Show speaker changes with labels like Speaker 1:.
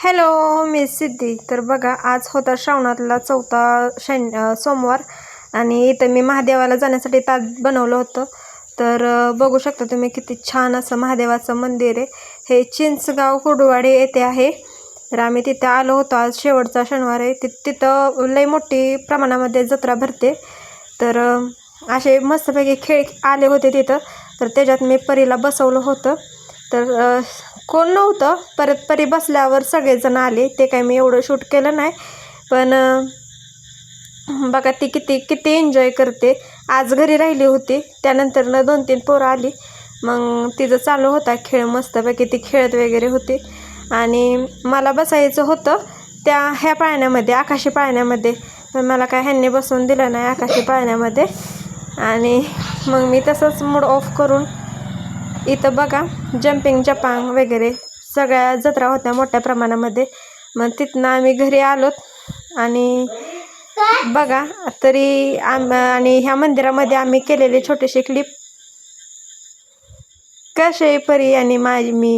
Speaker 1: Hello, मी सिद्धी. तर बघा, आज होता श्रावणातला चौथा सोमवार आणि इथं मी महादेवाला जाण्यासाठी ताट बनवलं होतं. तर बघू शकता तुम्ही किती छान असं महादेवाचं मंदिर आहे. हे चिंचगाव कुर्डुवाडी येथे आहे. तर आम्ही तिथे आलो होतो. आज शेवटचा शनिवार आहे. तिथं लई मोठी प्रमाणामध्ये जत्रा भरते. तर असे मस्तपैकी खेळ आले होते तिथं. तर त्याच्यात मी परीला बसवलं होतं. तर कोण नव्हतं, परत परी बसल्यावर सगळेजण आले. ते काय मी एवढं शूट केलं नाही, पण बघा ती किती किती एन्जॉय करते. आज घरी राहिली होती, त्यानंतर 2-3 पोरं आली. मग तिचं चालू होता खेळ, मस्तपैकी ती खेळत वगैरे होती. आणि मला बसायचं होतं ह्या पाळण्यामध्ये, आकाशी पाळण्यामध्ये, पण मला काय ह्यांनी बसवून दिलं नाही आकाशी पाळण्यामध्ये. आणि मग मी तसंच मूड ऑफ करून इथं बघा जंपिंग जपांग वगैरे सगळ्या जत्रा होत्या मोठ्या प्रमाणामध्ये. मग तिथनं आम्ही घरी आलोत आणि बघा तरी आणि ह्या मंदिरामध्ये आम्ही केलेले छोटेसे क्लिप. कसे परी आणि मी